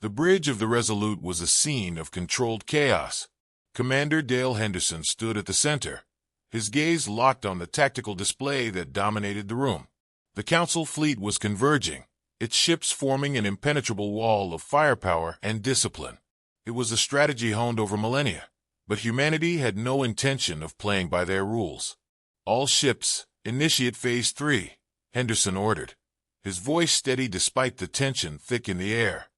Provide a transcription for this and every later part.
The bridge of the Resolute was a scene of controlled chaos. Commander Dale Henderson stood at the center, his gaze locked on the tactical display that dominated the room. The Council fleet was converging, its ships forming an impenetrable wall of firepower and discipline. It was a strategy honed over millennia, but humanity had no intention of playing by their rules. "All ships, initiate Phase 3, Henderson ordered, his voice steady despite the tension thick in the air.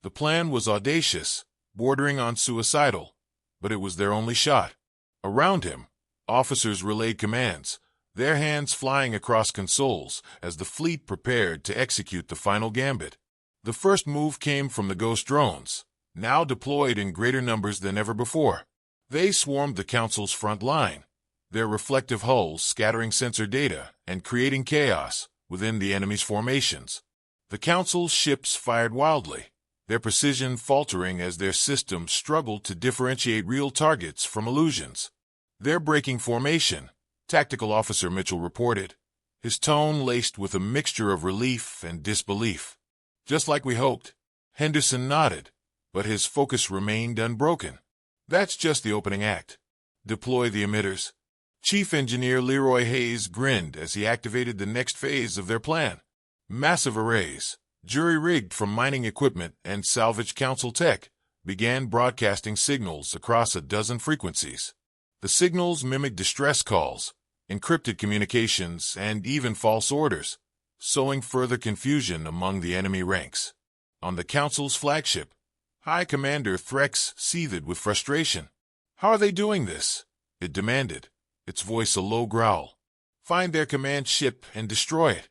The plan was audacious, bordering on suicidal, but it was their only shot. Around him, officers relayed commands, their hands flying across consoles as the fleet prepared to execute the final gambit. The first move came from the Ghost drones, now deployed in greater numbers than ever before. They swarmed the Council's front line, their reflective hulls scattering sensor data and creating chaos within the enemy's formations. The Council's ships fired wildly, their precision faltering as their systems struggled to differentiate real targets from illusions. "They're breaking formation," Tactical Officer Mitchell reported, his tone laced with a mixture of relief and disbelief. "Just like we hoped." Henderson nodded, but his focus remained unbroken. "That's just the opening act. Deploy the emitters." Chief Engineer Leroy Hayes grinned as he activated the next phase of their plan. Massive arrays, jury-rigged from mining equipment and salvage Council tech, began broadcasting signals across a dozen frequencies. The signals mimicked distress calls, encrypted communications, and even false orders, sowing further confusion among the enemy ranks. On the Council's flagship, High Commander Threx seethed with frustration. "How are they doing this?" it demanded, its voice a low growl. "Find their command ship and destroy it."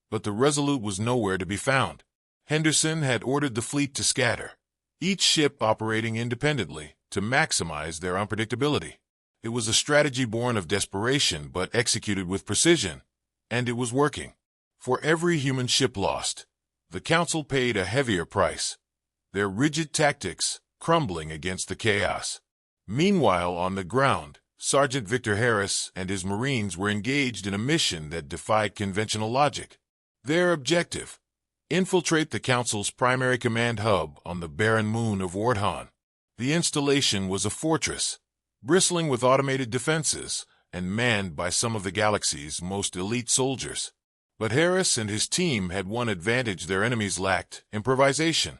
But the Resolute was nowhere to be found. Henderson had ordered the fleet to scatter, each ship operating independently to maximize their unpredictability. It was a strategy born of desperation but executed with precision, and it was working. For every human ship lost, the Council paid a heavier price, their rigid tactics crumbling against the chaos. Meanwhile, on the ground, Sergeant Victor Harris and his Marines were engaged in a mission that defied conventional logic. Their objective: infiltrate the Council's primary command hub on the barren moon of Wardhan. The installation was a fortress, bristling with automated defenses and manned by some of the galaxy's most elite soldiers. But Harris and his team had one advantage their enemies lacked: improvisation.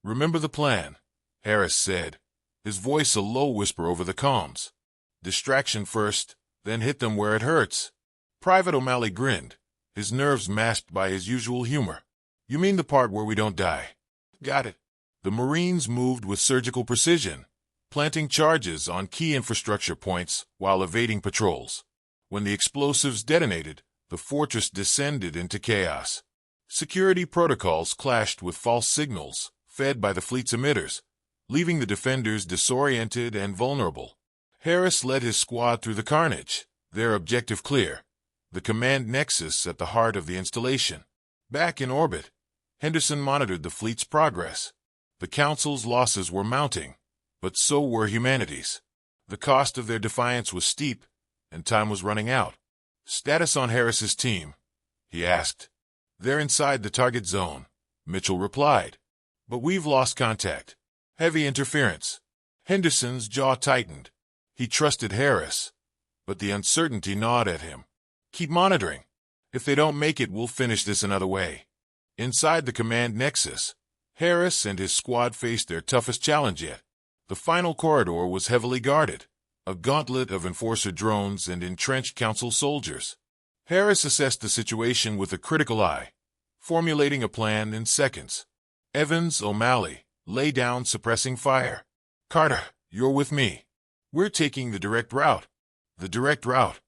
"Remember the plan," Harris said, his voice a low whisper over the comms. "Distraction first, then hit them where it hurts." Private O'Malley grinned, his nerves masked by his usual humor. "You mean the part where we don't die?" "Got it." The Marines moved with surgical precision, planting charges on key infrastructure points while evading patrols. When the explosives detonated, the fortress descended into chaos. Security protocols clashed with false signals, fed by the fleet's emitters, leaving the defenders disoriented and vulnerable. Harris led his squad through the carnage, their objective clear: the command nexus at the heart of the installation. Back in orbit, Henderson monitored the fleet's progress. The Council's losses were mounting, but so were humanity's. The cost of their defiance was steep, and time was running out. "Status on Harris's team?" he asked. "They're inside the target zone," Mitchell replied. "But we've lost contact. Heavy interference." Henderson's jaw tightened. He trusted Harris, but the uncertainty gnawed at him. "Keep monitoring. If they don't make it, we'll finish this another way." Inside the command nexus, Harris and his squad faced their toughest challenge yet. The final corridor was heavily guarded, a gauntlet of enforcer drones and entrenched Council soldiers. Harris assessed the situation with a critical eye, formulating a plan in seconds. "Evans, O'Malley, lay down suppressing fire. Carter, you're with me. We're taking the direct route." "The direct route?"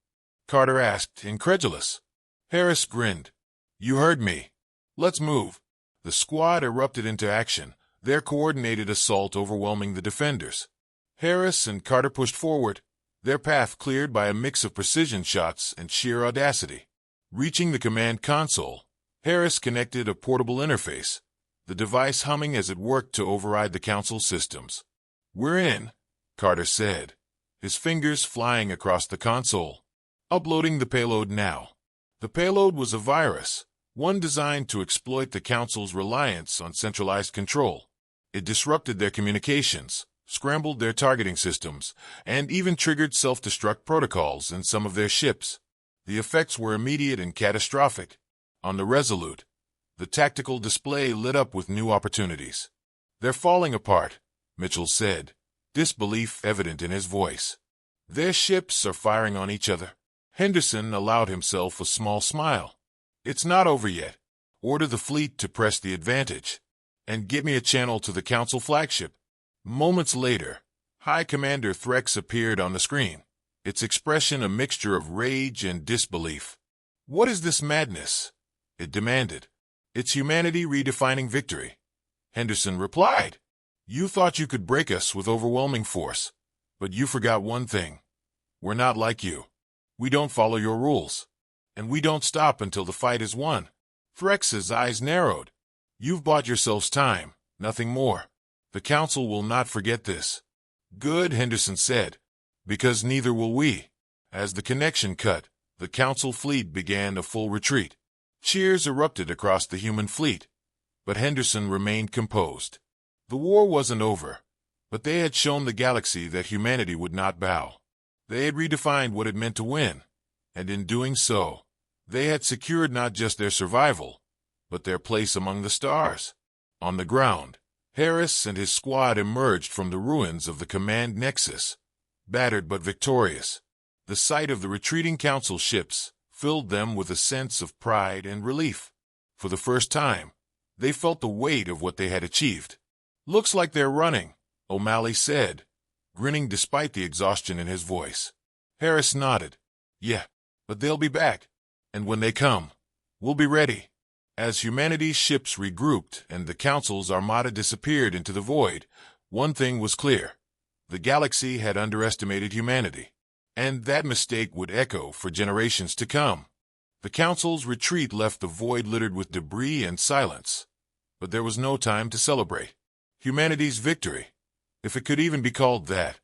Carter asked, incredulous. Harris grinned. "You heard me. Let's move." The squad erupted into action, their coordinated assault overwhelming the defenders. Harris and Carter pushed forward, their path cleared by a mix of precision shots and sheer audacity. Reaching the command console, Harris connected a portable interface, the device humming as it worked to override the Council systems. "We're in," Carter said, his fingers flying across the console. "Uploading the payload now." The payload was a virus, one designed to exploit the Council's reliance on centralized control. It disrupted their communications, scrambled their targeting systems, and even triggered self-destruct protocols in some of their ships. The effects were immediate and catastrophic. On the Resolute, the tactical display lit up with new opportunities. "They're falling apart," Mitchell said, disbelief evident in his voice. "Their ships are firing on each other." Henderson allowed himself a small smile. "It's not over yet. Order the fleet to press the advantage. And get me a channel to the Council flagship." Moments later, High Commander Threx appeared on the screen, its expression a mixture of rage and disbelief. "What is this madness?" it demanded. "It's humanity redefining victory," Henderson replied. "You thought you could break us with overwhelming force, but you forgot one thing. We're not like you. We don't follow your rules. And we don't stop until the fight is won." Threx's eyes narrowed. "You've bought yourselves time, nothing more. The Council will not forget this." "Good," Henderson said, "because neither will we." As the connection cut, the Council fleet began a full retreat. Cheers erupted across the human fleet, but Henderson remained composed. The war wasn't over, but they had shown the galaxy that humanity would not bow. They had redefined what it meant to win, and in doing so, they had secured not just their survival, but their place among the stars. On the ground, Harris and his squad emerged from the ruins of the command nexus, battered but victorious. The sight of the retreating Council ships filled them with a sense of pride and relief. For the first time, they felt the weight of what they had achieved. "Looks like they're running," O'Malley said, grinning despite the exhaustion in his voice. Harris nodded. "Yeah, but they'll be back. And when they come, we'll be ready." As humanity's ships regrouped and the Council's armada disappeared into the void, one thing was clear. The galaxy had underestimated humanity, and that mistake would echo for generations to come. The Council's retreat left the void littered with debris and silence, but there was no time to celebrate. Humanity's victory, if it could even be called that,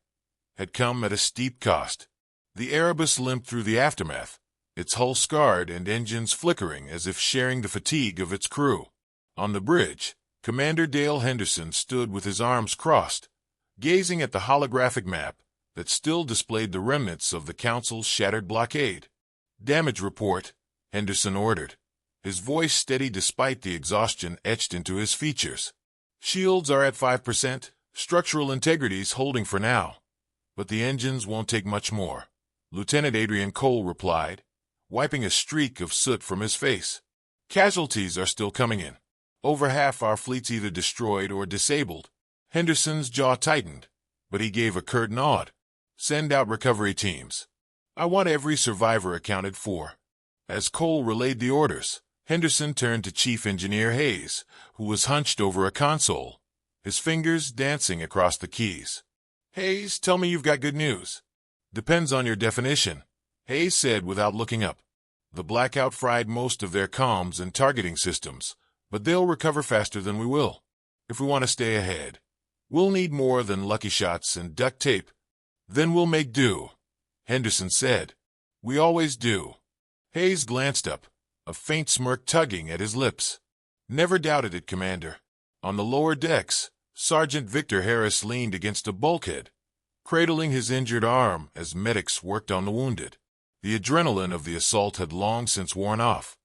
had come at a steep cost. The Erebus limped through the aftermath, its hull scarred and engines flickering as if sharing the fatigue of its crew. On the bridge, Commander Dale Henderson stood with his arms crossed, gazing at the holographic map that still displayed the remnants of the Council's shattered blockade. "Damage report," Henderson ordered, his voice steady despite the exhaustion etched into his features. "Shields are at 5%, structural integrity's holding for now, but the engines won't take much more," Lieutenant Adrian Cole replied, wiping a streak of soot from his face. "Casualties are still coming in. Over half our fleet's either destroyed or disabled." Henderson's jaw tightened, but he gave a curt nod. "Send out recovery teams. I want every survivor accounted for." As Cole relayed the orders, Henderson turned to Chief Engineer Hayes, who was hunched over a console, his fingers dancing across the keys. "Hayes, tell me you've got good news." "Depends on your definition," Hayes said without looking up. "The blackout fried most of their comms and targeting systems, but they'll recover faster than we will. If we want to stay ahead, we'll need more than lucky shots and duct tape." "Then we'll make do," Henderson said. "We always do." Hayes glanced up, a faint smirk tugging at his lips. "Never doubted it, Commander." On the lower decks, Sergeant Victor Harris leaned against a bulkhead, cradling his injured arm as medics worked on the wounded. The adrenaline of the assault had long since worn off,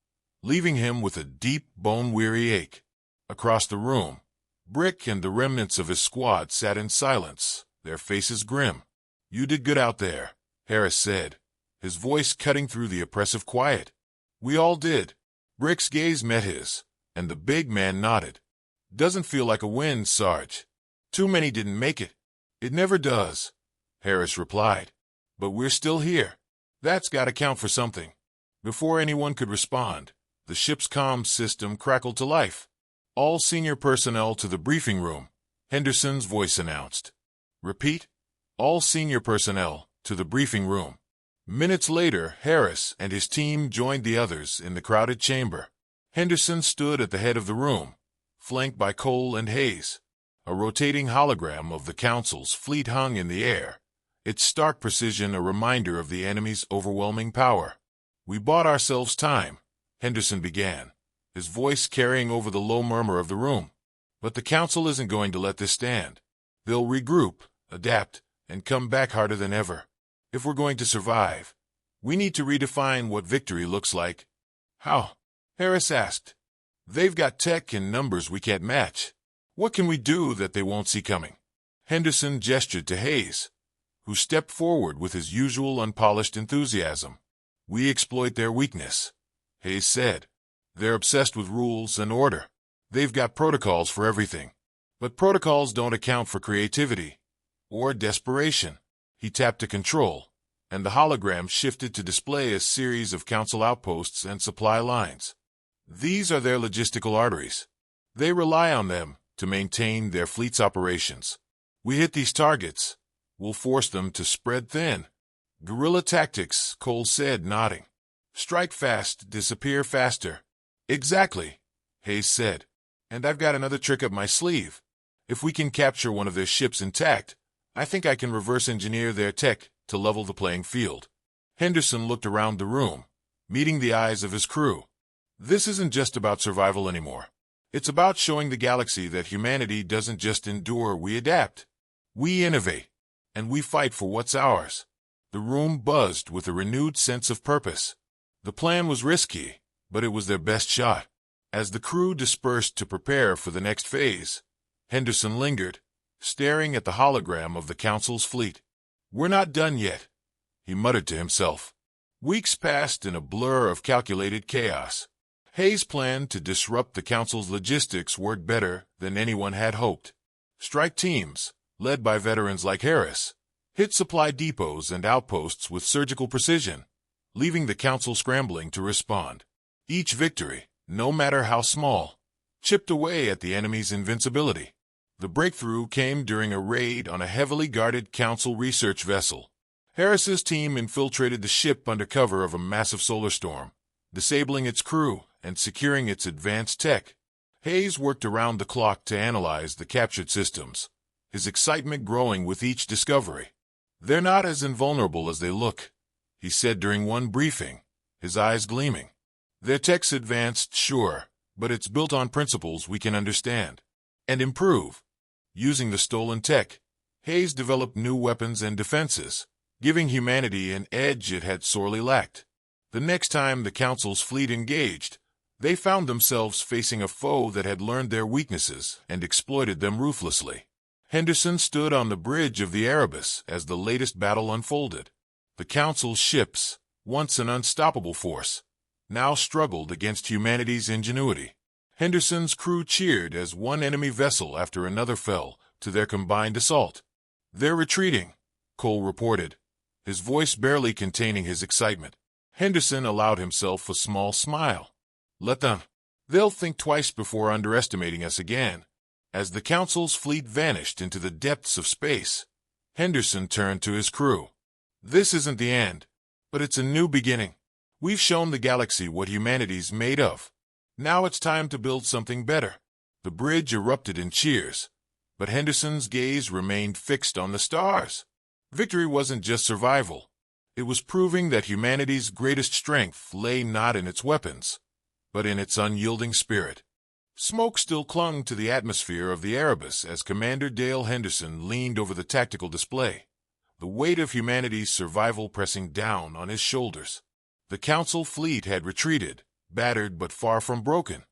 leaving him with a deep, bone-weary ache. Across the room, Brick and the remnants of his squad sat in silence, their faces grim. "You did good out there," Harris said, his voice cutting through the oppressive quiet. "We all did." Brick's gaze met his, and the big man nodded. "Doesn't feel like a win, Sarge. Too many didn't make it." "It never does," Harris replied. "But we're still here. That's got to count for something." Before anyone could respond, the ship's comms system crackled to life. "All senior personnel to the briefing room," Henderson's voice announced. "Repeat, all senior personnel to the briefing room." Minutes later, Harris and his team joined the others in the crowded chamber. Henderson stood at the head of the room, flanked by Cole and Hayes. A rotating hologram of the Council's fleet hung in the air, its stark precision a reminder of the enemy's overwhelming power. "We bought ourselves time," Henderson began, his voice carrying over the low murmur of the room. But the Council isn't going to let this stand. They'll regroup, adapt, and come back harder than ever. If we're going to survive, we need to redefine what victory looks like. How? Harris asked. They've got tech and numbers we can't match. What can we do that they won't see coming? Henderson gestured to Hayes, who stepped forward with his usual unpolished enthusiasm. We exploit their weakness, Hayes said. They're obsessed with rules and order. They've got protocols for everything. But protocols don't account for creativity or desperation. He tapped to control, and the hologram shifted to display a series of Council outposts and supply lines. These are their logistical arteries. They rely on them to maintain their fleet's operations. We hit these targets, we'll force them to spread thin. Guerrilla tactics, Cole said, nodding. Strike fast, disappear faster. Exactly, Hayes said. And I've got another trick up my sleeve. If we can capture one of their ships intact, I think I can reverse engineer their tech to level the playing field. Henderson looked around the room, meeting the eyes of his crew. This isn't just about survival anymore. It's about showing the galaxy that humanity doesn't just endure, we adapt. We innovate, and we fight for what's ours. The room buzzed with a renewed sense of purpose. The plan was risky, but it was their best shot. As the crew dispersed to prepare for the next phase, Henderson lingered, staring at the hologram of the Council's fleet. We're not done yet, he muttered to himself. Weeks passed in a blur of calculated chaos. Hayes' plan to disrupt the Council's logistics worked better than anyone had hoped. Strike teams, led by veterans like Harris, hit supply depots and outposts with surgical precision, leaving the Council scrambling to respond. Each victory, no matter how small, chipped away at the enemy's invincibility. The breakthrough came during a raid on a heavily guarded Council research vessel. Harris's team infiltrated the ship under cover of a massive solar storm, disabling its crew and securing its advanced tech. Hayes worked around the clock to analyze the captured systems, his excitement growing with each discovery. They're not as invulnerable as they look, he said during one briefing, his eyes gleaming. Their tech's advanced, sure, but it's built on principles we can understand and improve. Using the stolen tech, Hayes developed new weapons and defenses, giving humanity an edge it had sorely lacked. The next time the Council's fleet engaged, they found themselves facing a foe that had learned their weaknesses and exploited them ruthlessly. Henderson stood on the bridge of the Erebus as the latest battle unfolded. The Council's ships, once an unstoppable force, now struggled against humanity's ingenuity. Henderson's crew cheered as one enemy vessel after another fell to their combined assault. They're retreating, Cole reported, his voice barely containing his excitement. Henderson allowed himself a small smile. Let them. They'll think twice before underestimating us again. As the Council's fleet vanished into the depths of space, Henderson turned to his crew. This isn't the end, but it's a new beginning. We've shown the galaxy what humanity's made of. Now it's time to build something better. The bridge erupted in cheers, but Henderson's gaze remained fixed on the stars. Victory wasn't just survival. It was proving that humanity's greatest strength lay not in its weapons, but in its unyielding spirit. Smoke still clung to the atmosphere of the Erebus as Commander Dale Henderson leaned over the tactical display, the weight of humanity's survival pressing down on his shoulders. The Council fleet had retreated, battered but far from broken.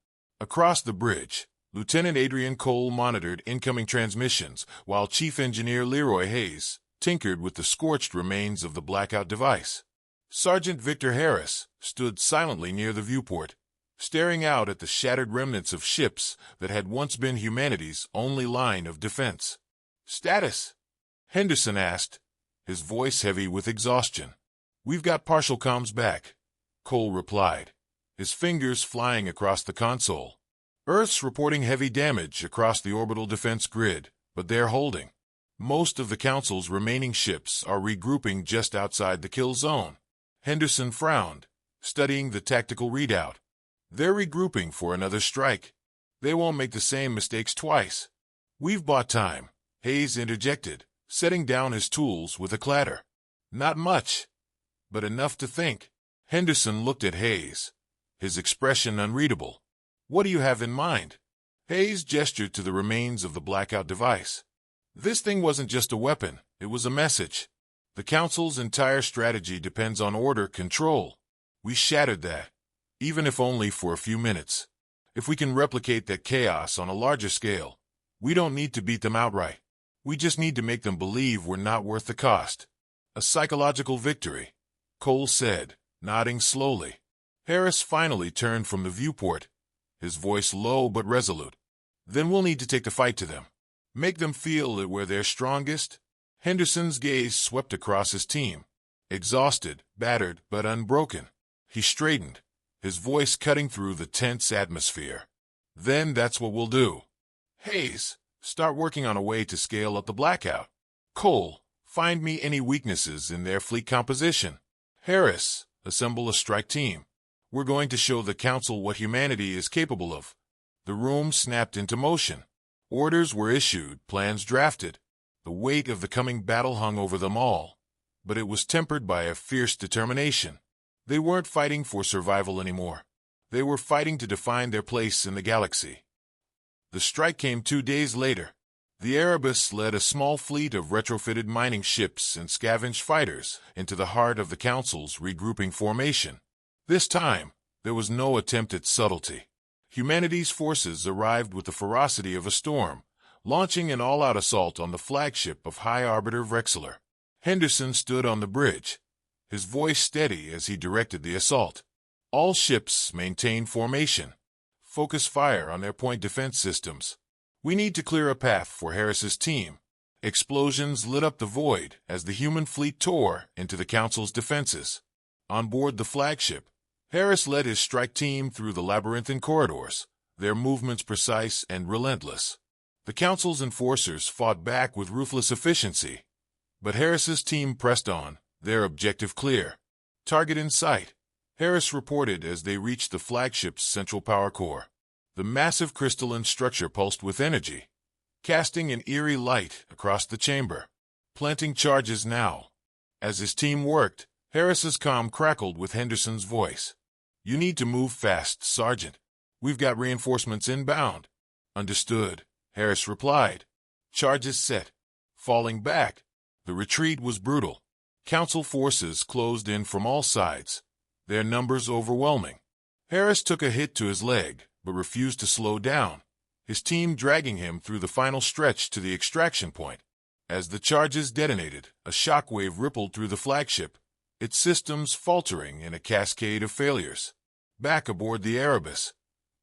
Across the bridge, Lieutenant Adrian Cole monitored incoming transmissions, while Chief Engineer Leroy Hayes tinkered with the scorched remains of the blackout device. Sergeant Victor Harris stood silently near the viewport, staring out at the shattered remnants of ships that had once been humanity's only line of defense. "Status?" Henderson asked, his voice heavy with exhaustion. "We've got partial comms back," Cole replied, his fingers flying across the console. "Earth's reporting heavy damage across the orbital defense grid, but they're holding. Most of the Council's remaining ships are regrouping just outside the kill zone." Henderson frowned, studying the tactical readout. "They're regrouping for another strike. They won't make the same mistakes twice." "We've bought time," Hayes interjected, setting down his tools with a clatter. "Not much, but enough to think." Henderson looked at Hayes, his expression unreadable. "What do you have in mind?" Hayes gestured to the remains of the blackout device. This thing wasn't just a weapon, it was a message. The Council's entire strategy depends on order control. We shattered that, even if only for a few minutes. If we can replicate that chaos on a larger scale, we don't need to beat them outright. We just need to make them believe we're not worth the cost. A psychological victory, Cole said, nodding slowly. Harris finally turned from the viewport, his voice low but resolute. Then we'll need to take the fight to them. Make them feel that we're their strongest. Henderson's gaze swept across his team. Exhausted, battered, but unbroken. He straightened, his voice cutting through the tense atmosphere. Then that's what we'll do. Hayes, start working on a way to scale up the blackout. Cole, find me any weaknesses in their fleet composition. Harris, assemble a strike team. We're going to show the Council what humanity is capable of. The room snapped into motion. Orders were issued, plans drafted. The weight of the coming battle hung over them all, but it was tempered by a fierce determination. They weren't fighting for survival anymore. They were fighting to define their place in the galaxy. The strike came 2 days later. The Erebus led a small fleet of retrofitted mining ships and scavenge fighters into the heart of the Council's regrouping formation. This time, there was no attempt at subtlety. Humanity's forces arrived with the ferocity of a storm, launching an all-out assault on the flagship of High Arbiter Vrexler. Henderson stood on the bridge, his voice steady as he directed the assault. All ships maintain formation. Focus fire on their point defense systems. We need to clear a path for Harris's team. Explosions lit up the void as the human fleet tore into the Council's defenses. On board the flagship, Harris led his strike team through the labyrinthine corridors, their movements precise and relentless. The Council's enforcers fought back with ruthless efficiency, but Harris's team pressed on, their objective clear. Target in sight, Harris reported as they reached the flagship's central power core. The massive crystalline structure pulsed with energy, casting an eerie light across the chamber. Planting charges now. As his team worked, Harris's comm crackled with Henderson's voice. You need to move fast, Sergeant. We've got reinforcements inbound. Understood, Harris replied. Charges set. Falling back. The retreat was brutal. Council forces closed in from all sides, their numbers overwhelming. Harris took a hit to his leg, but refused to slow down, his team dragging him through the final stretch to the extraction point. As the charges detonated, a shockwave rippled through the flagship, its systems faltering in a cascade of failures. Back aboard the Erebus,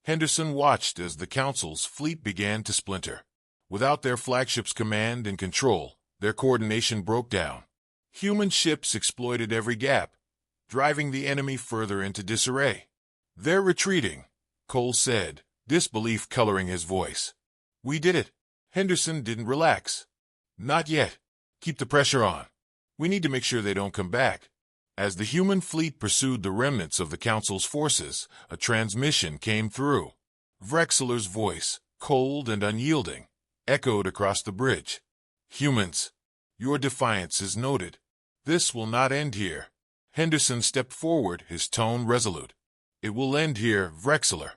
Henderson watched as the Council's fleet began to splinter. Without their flagship's command and control, their coordination broke down. Human ships exploited every gap, driving the enemy further into disarray. They're retreating, Cole said, disbelief coloring his voice. We did it. Henderson didn't relax. Not yet. Keep the pressure on. We need to make sure they don't come back. As the human fleet pursued the remnants of the Council's forces, a transmission came through. Vrexler's voice, cold and unyielding, echoed across the bridge. Humans, your defiance is noted. This will not end here. Henderson stepped forward, his tone resolute. It will end here, Vrexler,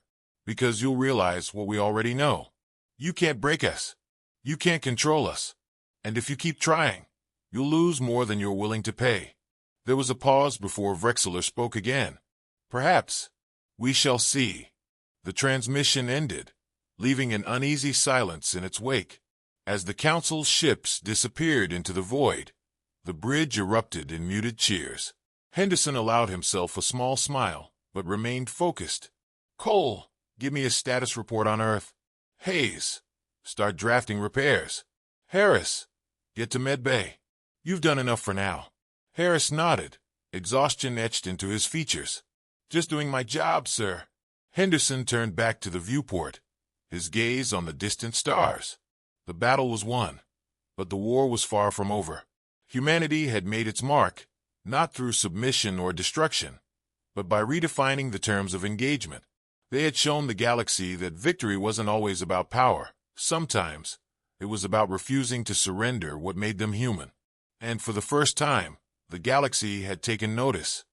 because you'll realize what we already know. You can't break us. You can't control us. And if you keep trying, you'll lose more than you're willing to pay. There was a pause before Vrexler spoke again. Perhaps. We shall see. The transmission ended, leaving an uneasy silence in its wake. As the Council's ships disappeared into the void, the bridge erupted in muted cheers. Henderson allowed himself a small smile, but remained focused. Cole, give me a status report on Earth. Hayes, start drafting repairs. Harris, get to Med Bay. You've done enough for now. Harris nodded, exhaustion etched into his features. Just doing my job, sir. Henderson turned back to the viewport, his gaze on the distant stars. The battle was won, but the war was far from over. Humanity had made its mark, not through submission or destruction, but by redefining the terms of engagement. They had shown the galaxy that victory wasn't always about power. Sometimes, it was about refusing to surrender what made them human. And for the first time, the galaxy had taken notice.